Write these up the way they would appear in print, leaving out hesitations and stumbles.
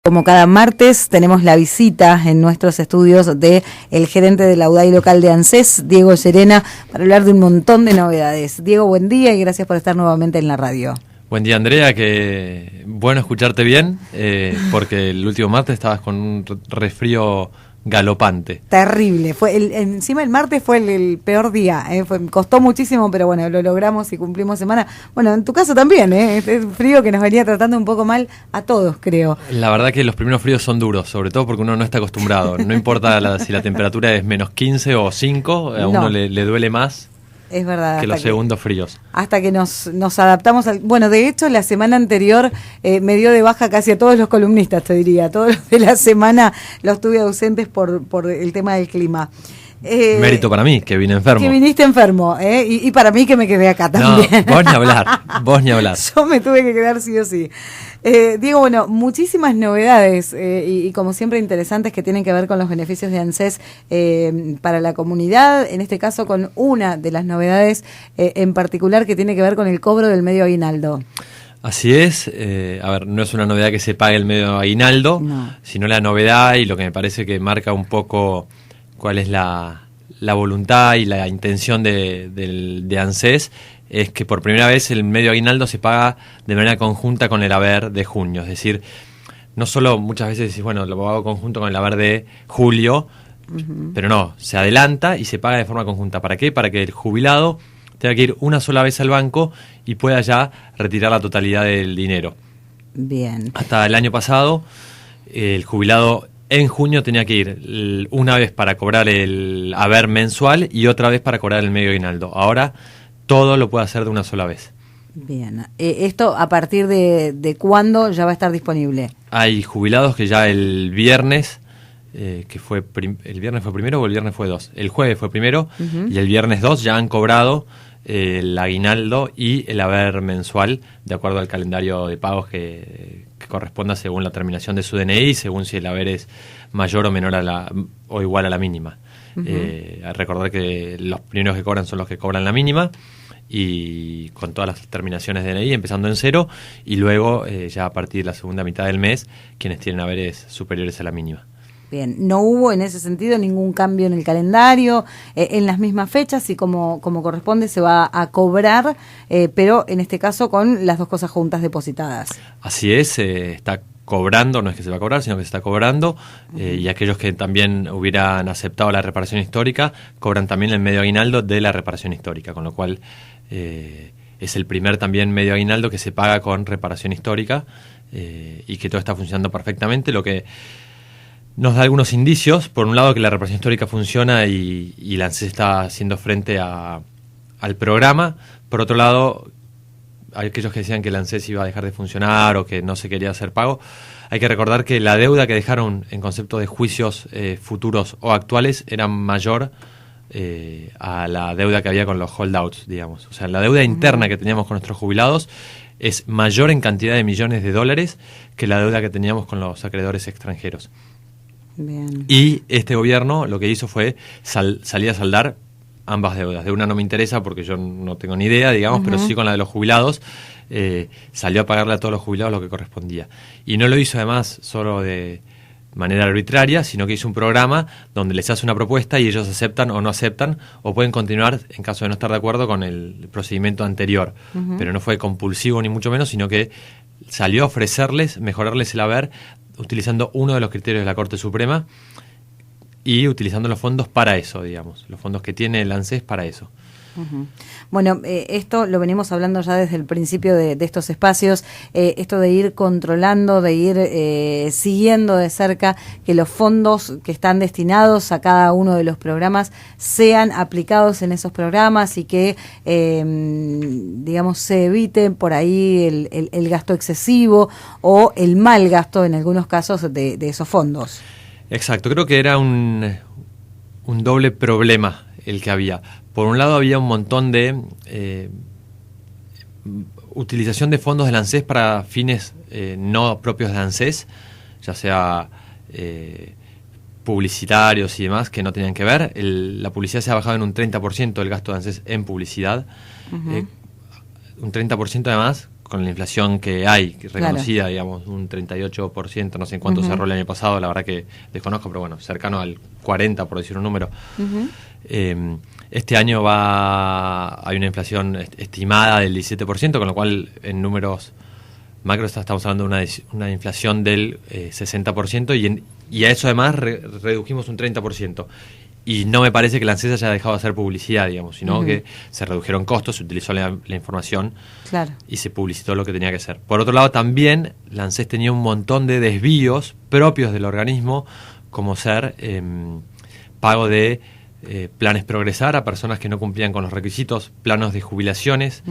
Como cada martes tenemos la visita en nuestros estudios de el gerente de la UDAI local de ANSES, Diego Llerena, para hablar de un montón de novedades. Diego, buen día y gracias por estar nuevamente en la radio. Buen día, Andrea, que bueno escucharte bien, porque el último martes estabas con un resfrío galopante. Terrible, encima el martes fue el peor día, costó muchísimo, pero bueno, lo logramos y cumplimos semana. Bueno, en tu caso también, este frío que nos venía tratando un poco mal a todos, creo. La verdad que los primeros fríos son duros, sobre todo porque uno no está acostumbrado, no importa si la temperatura es menos 15 o 5, a uno le duele más. Es verdad. Que los segundos fríos. Hasta que nos adaptamos al... Bueno, de hecho, la semana anterior me dio de baja casi a todos los columnistas, te diría. Todos los de la semana los tuve ausentes por el tema del clima. Mérito para mí, que vine enfermo. Que viniste enfermo, y para mí que me quedé acá también. No, vos ni hablar. Yo me tuve que quedar sí o sí. Diego, bueno, muchísimas novedades y como siempre interesantes que tienen que ver con los beneficios de ANSES para la comunidad, en este caso con una de las novedades en particular que tiene que ver con el cobro del medio aguinaldo. Así es, no es una novedad que se pague el medio aguinaldo, sino la novedad y lo que me parece que marca un poco cuál es la voluntad y la intención de ANSES, es que por primera vez el medio aguinaldo se paga de manera conjunta con el haber de junio. Es decir, no solo muchas veces decís, bueno, lo hago conjunto con el haber de julio, pero no, se adelanta y se paga de forma conjunta. ¿Para qué? Para que el jubilado tenga que ir una sola vez al banco y pueda ya retirar la totalidad del dinero. Bien. Hasta el año pasado, el jubilado en junio tenía que ir una vez para cobrar el haber mensual y otra vez para cobrar el medio aguinaldo. Ahora todo lo puede hacer de una sola vez. Bien. ¿Esto a partir de cuándo ya va a estar disponible? Hay jubilados que ya el viernes, que fue ¿el viernes fue primero o el viernes fue 2? El jueves fue primero y el viernes 2 ya han cobrado el aguinaldo y el haber mensual de acuerdo al calendario de pagos que corresponda según la terminación de su DNI, según si el haber es mayor o menor o igual a la mínima. A recordar que los primeros que cobran son los que cobran la mínima y con todas las terminaciones de DNI empezando en 0 y luego ya a partir de la segunda mitad del mes quienes tienen haberes superiores a la mínima. Bien, no hubo en ese sentido ningún cambio en el calendario, en las mismas fechas y como corresponde se va a cobrar, pero en este caso con las dos cosas juntas depositadas. Así es, está cobrando, no es que se va a cobrar, sino que se está cobrando, y aquellos que también hubieran aceptado la reparación histórica, cobran también el medio aguinaldo de la reparación histórica, con lo cual es el primer también medio aguinaldo que se paga con reparación histórica, y que todo está funcionando perfectamente, lo que nos da algunos indicios, por un lado que la reparación histórica funciona y la ANSES está haciendo frente al programa, por otro lado aquellos que decían que la ANSES iba a dejar de funcionar o que no se quería hacer pago, hay que recordar que la deuda que dejaron en concepto de juicios futuros o actuales era mayor a la deuda que había con los holdouts, digamos. O sea, la deuda interna que teníamos con nuestros jubilados es mayor en cantidad de millones de dólares que la deuda que teníamos con los acreedores extranjeros. Bien. Y este gobierno lo que hizo fue salir a saldar ambas deudas. De una no me interesa porque yo no tengo ni idea, digamos, pero sí con la de los jubilados, salió a pagarle a todos los jubilados lo que correspondía. Y no lo hizo además solo de manera arbitraria, sino que hizo un programa donde les hace una propuesta y ellos aceptan o no aceptan, o pueden continuar en caso de no estar de acuerdo con el procedimiento anterior. Pero no fue compulsivo ni mucho menos, sino que salió a ofrecerles, mejorarles el haber, utilizando uno de los criterios de la Corte Suprema y utilizando los fondos para eso, digamos, los fondos que tiene el ANSES para eso. Bueno, esto lo venimos hablando ya desde el principio de estos espacios, esto de ir controlando, de ir siguiendo de cerca que los fondos que están destinados a cada uno de los programas sean aplicados en esos programas y que, digamos, se evite por ahí el gasto excesivo o el mal gasto en algunos casos de esos fondos. Exacto, creo que era un doble problema el que había. Por un lado había un montón de utilización de fondos del ANSES para fines no propios de ANSES, ya sea publicitarios y demás, que no tenían que ver. La publicidad se ha bajado en un 30% del gasto de ANSES en publicidad. Un 30% además con la inflación que hay, reconocida, claro, digamos, un 38%, no sé en cuánto cerró el año pasado, la verdad que desconozco, pero bueno, cercano al 40%, por decir un número. Este año hay una inflación estimada del 17%, con lo cual en números macros estamos hablando de una inflación del 60%, y a eso además redujimos un 30%. Y no me parece que la ANSES haya dejado de hacer publicidad, digamos, sino que se redujeron costos, se utilizó la información, claro, y se publicitó lo que tenía que ser. Por otro lado, también la ANSES tenía un montón de desvíos propios del organismo, como ser pago de planes Progresar a personas que no cumplían con los requisitos, planos de jubilaciones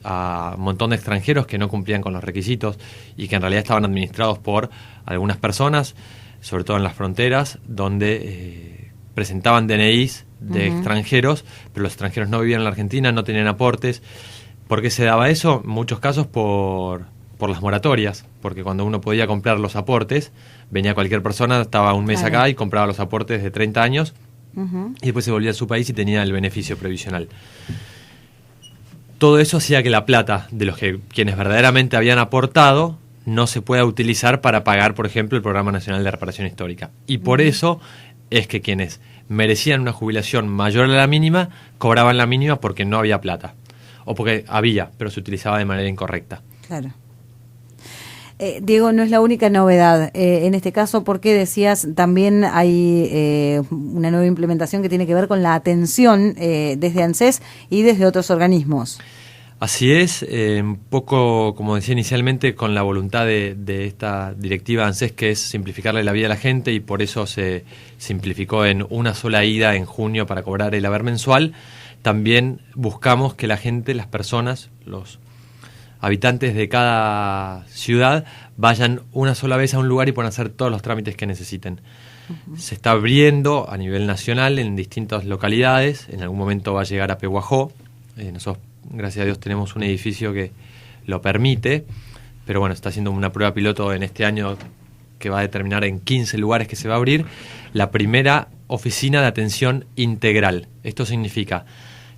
a un montón de extranjeros que no cumplían con los requisitos y que en realidad estaban administrados por algunas personas, sobre todo en las fronteras, donde presentaban DNIs de extranjeros, pero los extranjeros no vivían en la Argentina, no tenían aportes. ¿Por qué se daba eso? En muchos casos por las moratorias, porque cuando uno podía comprar los aportes, venía cualquier persona, estaba un mes acá y compraba los aportes de 30 años y después se volvía a su país y tenía el beneficio previsional. Todo eso hacía que la plata de quienes verdaderamente habían aportado no se pueda utilizar para pagar, por ejemplo, el Programa Nacional de Reparación Histórica. Y por eso es que quienes merecían una jubilación mayor a la mínima, cobraban la mínima porque no había plata. O porque había, pero se utilizaba de manera incorrecta. Claro. Diego, no es la única novedad en este caso, porque decías también hay una nueva implementación que tiene que ver con la atención desde ANSES y desde otros organismos. Así es, un poco, como decía inicialmente, con la voluntad de esta directiva ANSES, que es simplificarle la vida a la gente, y por eso se simplificó en una sola ida en junio para cobrar el haber mensual. También buscamos que la gente, las personas, los habitantes de cada ciudad vayan una sola vez a un lugar y puedan hacer todos los trámites que necesiten. Se está abriendo a nivel nacional en distintas localidades, en algún momento va a llegar a Pehuajó. Nosotros, gracias a Dios, tenemos un edificio que lo permite, pero bueno, está haciendo una prueba piloto en este año que va a determinar en 15 lugares que se va a abrir la primera oficina de atención integral. Esto significa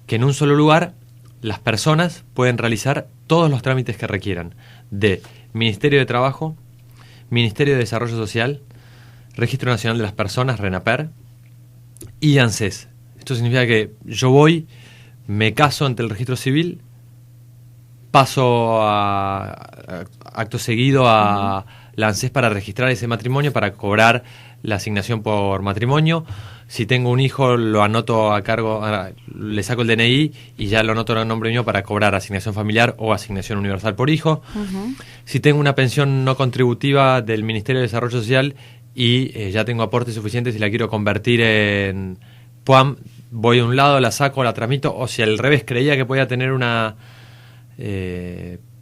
que en un solo lugar las personas pueden realizar todos los trámites que requieran, de Ministerio de Trabajo, Ministerio de Desarrollo Social, Registro Nacional de las Personas, RENAPER, y ANSES. Esto significa que yo voy, me caso ante el registro civil, paso acto seguido a la ANSES para registrar ese matrimonio, para cobrar la asignación por matrimonio. Si tengo un hijo, lo anoto a cargo, le saco el DNI y ya lo anoto a nombre mío para cobrar asignación familiar o asignación universal por hijo. Si tengo una pensión no contributiva del Ministerio de Desarrollo Social y ya tengo aportes suficientes y la quiero convertir en PUAM, voy a un lado, la saco, la tramito, o si al revés creía que podía tener una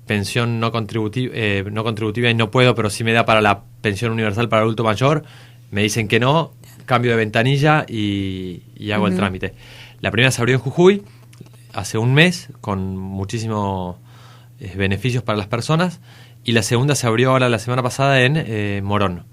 pensión no contributiva y no puedo, pero sí me da para la pensión universal para adulto mayor, me dicen que no, cambio de ventanilla y hago el trámite. La primera se abrió en Jujuy hace un mes con muchísimos beneficios para las personas, y la segunda se abrió ahora la semana pasada en Morón.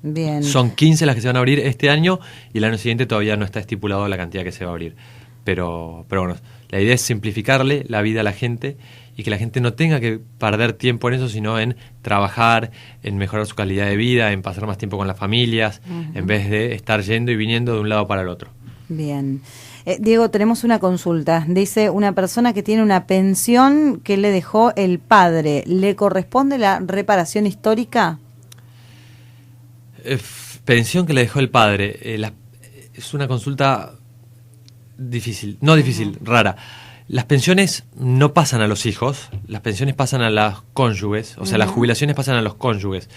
Bien. Son 15 las que se van a abrir este año, y el año siguiente todavía no está estipulado la cantidad que se va a abrir. Pero bueno, la idea es simplificarle la vida a la gente y que la gente no tenga que perder tiempo en eso, sino en trabajar, en mejorar su calidad de vida, en pasar más tiempo con las familias, en vez de estar yendo y viniendo de un lado para el otro. Bien. Diego, tenemos una consulta. Dice, una persona que tiene una pensión que le dejó el padre, ¿le corresponde la reparación histórica? Pensión que le dejó el padre. Es una consulta difícil, rara. Las pensiones no pasan a los hijos, las pensiones pasan a las cónyuges, o sea, las jubilaciones pasan a los cónyuges.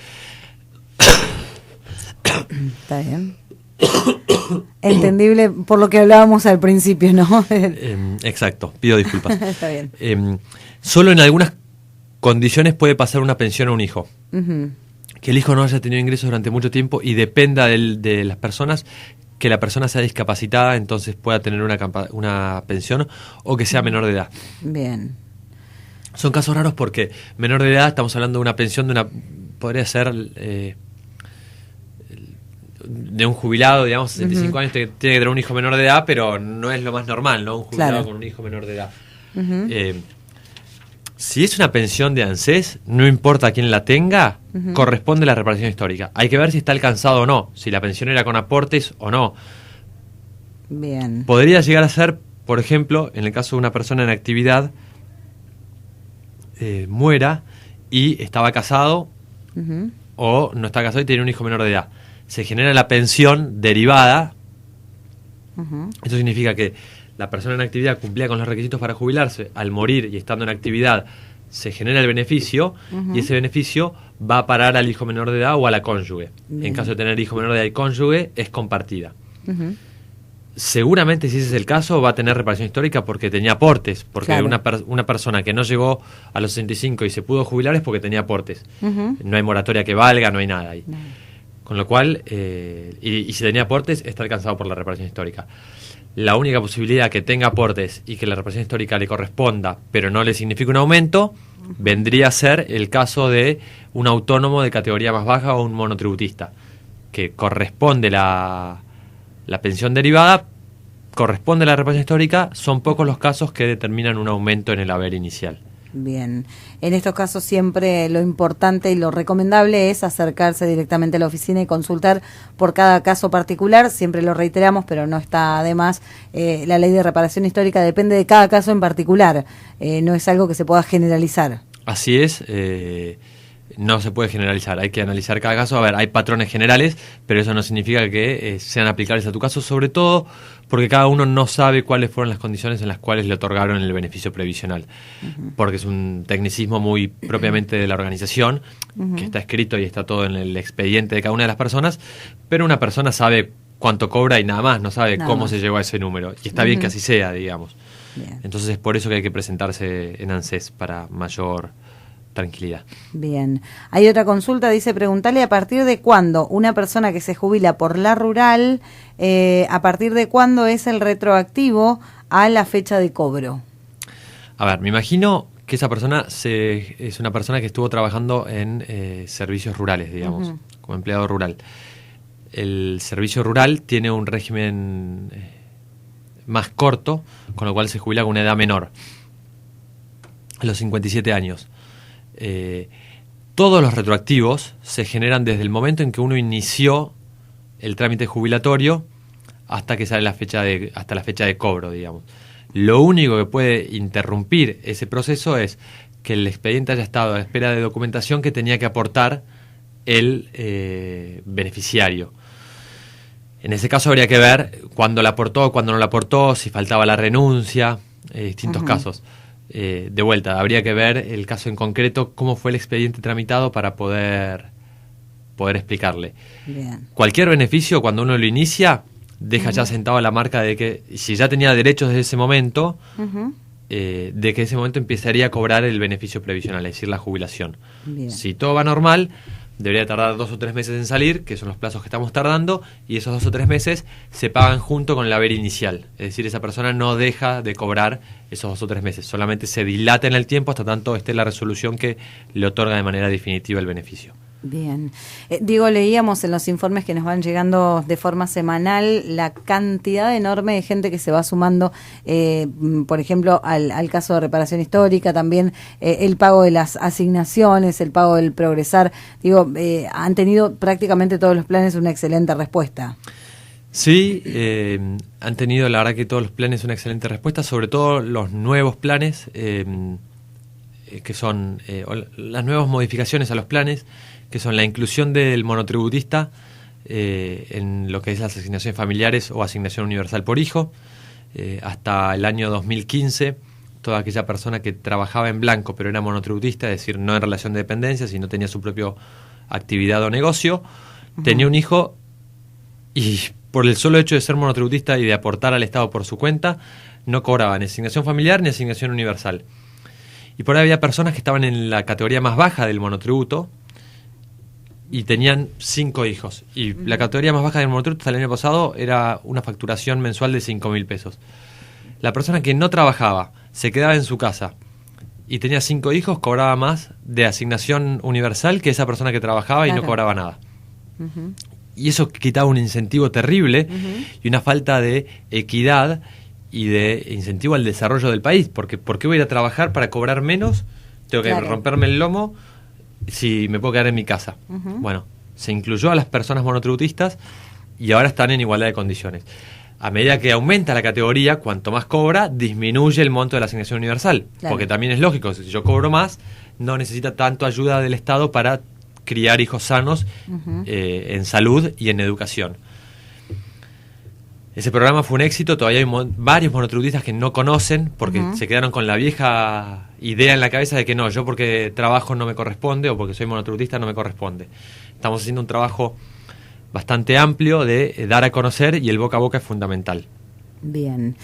Está bien. Entendible por lo que hablábamos al principio, ¿no? Exacto, pido disculpas. Está bien. Solo en algunas condiciones puede pasar una pensión a un hijo. Que el hijo no haya tenido ingresos durante mucho tiempo y dependa de las personas, que la persona sea discapacitada, entonces pueda tener una pensión, o que sea menor de edad. Bien. Son casos raros porque menor de edad, estamos hablando de una pensión podría ser de un jubilado, digamos, 65 años, tiene que tener un hijo menor de edad, pero no es lo más normal, ¿no? Un jubilado con un hijo menor de edad. Si es una pensión de ANSES, no importa quién la tenga, corresponde la reparación histórica. Hay que ver si está alcanzado o no, si la pensión era con aportes o no. Bien. Podría llegar a ser, por ejemplo, en el caso de una persona en actividad, muera y estaba casado o no está casado y tiene un hijo menor de edad. Se genera la pensión derivada. Eso significa que la persona en actividad cumplía con los requisitos para jubilarse, al morir y estando en actividad se genera el beneficio y ese beneficio va a parar al hijo menor de edad o a la cónyuge. Bien. En caso de tener hijo menor de edad y cónyuge, es compartida. Seguramente, si ese es el caso, va a tener reparación histórica porque tenía aportes, porque Claro. una persona que no llegó a los 65 y se pudo jubilar es porque tenía aportes. No hay moratoria que valga, no hay nada ahí. Con lo cual, y si tenía aportes, está alcanzado por la reparación histórica. La única posibilidad que tenga aportes y que la reparación histórica le corresponda, pero no le signifique un aumento, vendría a ser el caso de un autónomo de categoría más baja o un monotributista, que corresponde la pensión derivada, corresponde la reparación histórica, son pocos los casos que determinan un aumento en el haber inicial. Bien, en estos casos siempre lo importante y lo recomendable es acercarse directamente a la oficina y consultar por cada caso particular, siempre lo reiteramos, pero no está de más, la ley de reparación histórica depende de cada caso en particular, no es algo que se pueda generalizar. Así es, no se puede generalizar, hay que analizar cada caso. A ver, hay patrones generales, pero eso no significa que sean aplicables a tu caso, sobre todo porque cada uno no sabe cuáles fueron las condiciones en las cuales le otorgaron el beneficio previsional, porque es un tecnicismo muy propiamente de la organización, que está escrito y está todo en el expediente de cada una de las personas, pero una persona sabe cuánto cobra y nada más, no sabe cómo se llegó a ese número, y está bien que así sea, digamos. Bien. Entonces es por eso que hay que presentarse en ANSES para mayor tranquilidad. Bien. Hay otra consulta, dice, preguntarle a partir de cuándo una persona que se jubila por la rural, a partir de cuándo es el retroactivo a la fecha de cobro. A ver, me imagino que esa persona es una persona que estuvo trabajando en servicios rurales, digamos, como empleado rural. El servicio rural tiene un régimen más corto, con lo cual se jubila con una edad menor, a los 57 años. Todos los retroactivos se generan desde el momento en que uno inició el trámite jubilatorio hasta que sale hasta la fecha de cobro, digamos. Lo único que puede interrumpir ese proceso es que el expediente haya estado a espera de documentación que tenía que aportar el beneficiario. En ese caso habría que ver cuándo la aportó, cuándo no la aportó, si faltaba la renuncia, distintos casos. De vuelta, habría que ver el caso en concreto, cómo fue el expediente tramitado para poder explicarle. Bien. Cualquier beneficio, cuando uno lo inicia, deja ya sentado la marca de que, si ya tenía derechos desde ese momento, de que ese momento empezaría a cobrar el beneficio previsional, es decir, la jubilación. Bien. Si todo va normal, debería tardar 2 o 3 meses en salir, que son los plazos que estamos tardando, y esos 2 o 3 meses se pagan junto con el haber inicial. Es decir, esa persona no deja de cobrar esos 2 o 3 meses, solamente se dilata en el tiempo hasta tanto esté la resolución que le otorga de manera definitiva el beneficio. Bien. Digo, leíamos en los informes que nos van llegando de forma semanal la cantidad enorme de gente que se va sumando, por ejemplo, al caso de reparación histórica, también el pago de las asignaciones, el pago del progresar. Digo, han tenido prácticamente todos los planes una excelente respuesta. Sí, han tenido, la verdad, que todos los planes una excelente respuesta, sobre todo los nuevos planes, que son las nuevas modificaciones a los planes, que son la inclusión del monotributista en lo que es las asignaciones familiares o asignación universal por hijo. Hasta el año 2015, toda aquella persona que trabajaba en blanco pero era monotributista, es decir, no en relación de dependencia, sino tenía su propia actividad o negocio, tenía un hijo y por el solo hecho de ser monotributista y de aportar al Estado por su cuenta, no cobraba ni asignación familiar ni asignación universal. Y por ahí había personas que estaban en la categoría más baja del monotributo y tenían 5 hijos. Y la categoría más baja del monotributo hasta el año pasado era una facturación mensual de 5.000 pesos. La persona que no trabajaba, se quedaba en su casa y tenía 5 hijos, cobraba más de asignación universal que esa persona que trabajaba y no cobraba nada. Y eso quitaba un incentivo terrible y una falta de equidad y de incentivo al desarrollo del país. Porque ¿por qué voy a ir a trabajar para cobrar menos Tengo que romperme el lomo si me puedo quedar en mi casa. Bueno, se incluyó a las personas monotributistas y ahora están en igualdad de condiciones. A medida que aumenta la categoría, cuanto más cobra, disminuye el monto de la asignación universal. Claro. Porque también es lógico, si yo cobro más, no necesita tanto ayuda del Estado para criar hijos sanos en salud y en educación. Ese programa fue un éxito, todavía hay varios monotributistas que no conocen porque se quedaron con la vieja idea en la cabeza de que no, yo porque trabajo no me corresponde o porque soy monotributista no me corresponde. Estamos haciendo un trabajo bastante amplio de dar a conocer y el boca a boca es fundamental. Bien.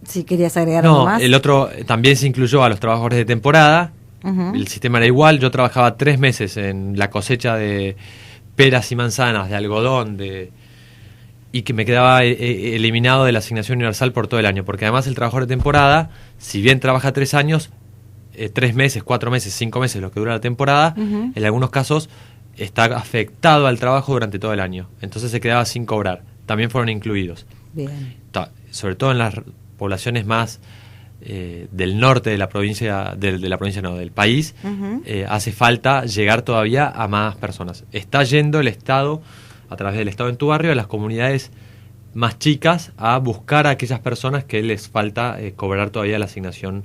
Si querías agregar algo más. No, el otro también se incluyó a los trabajadores de temporada. El sistema era igual, yo trabajaba 3 meses en la cosecha de peras y manzanas, de algodón, y que me quedaba eliminado de la asignación universal por todo el año, porque además el trabajador de temporada, si bien trabaja 3 años, 3 meses, 4 meses, 5 meses, lo que dura la temporada, en algunos casos está afectado al trabajo durante todo el año, entonces se quedaba sin cobrar. También fueron incluidos. Bien. Sobre todo en las poblaciones más del norte de la provincia, del país, hace falta llegar todavía a más personas. Está yendo el Estado, a través del Estado en tu barrio, a las comunidades más chicas, a buscar a aquellas personas que les falta cobrar todavía la asignación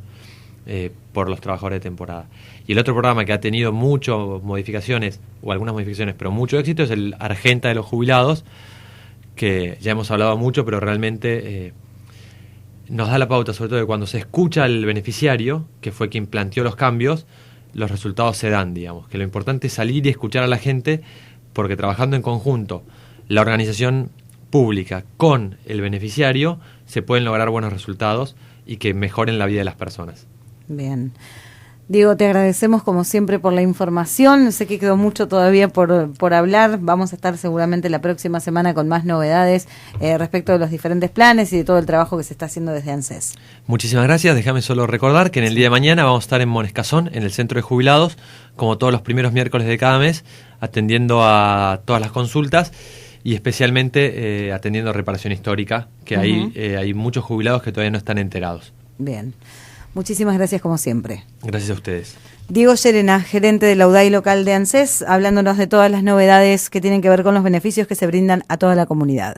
por los trabajadores de temporada. Y el otro programa que ha tenido muchas modificaciones, o algunas modificaciones, pero mucho éxito, es el Argenta de los Jubilados, que ya hemos hablado mucho, pero realmente nos da la pauta, sobre todo de cuando se escucha al beneficiario, que fue quien planteó los cambios, los resultados se dan, digamos. Que lo importante es salir y escuchar a la gente, porque trabajando en conjunto, la organización pública con el beneficiario, se pueden lograr buenos resultados y que mejoren la vida de las personas. Bien. Diego, te agradecemos como siempre por la información. Sé que quedó mucho todavía por hablar. Vamos a estar seguramente la próxima semana con más novedades respecto de los diferentes planes y de todo el trabajo que se está haciendo desde ANSES. Muchísimas gracias. Déjame solo recordar que en el día de mañana vamos a estar en Monescazón, en el Centro de Jubilados, como todos los primeros miércoles de cada mes, atendiendo a todas las consultas y especialmente atendiendo a reparación histórica, que hay muchos jubilados que todavía no están enterados. Bien. Muchísimas gracias como siempre. Gracias a ustedes. Diego Llerena, gerente de la UDAI local de ANSES, hablándonos de todas las novedades que tienen que ver con los beneficios que se brindan a toda la comunidad.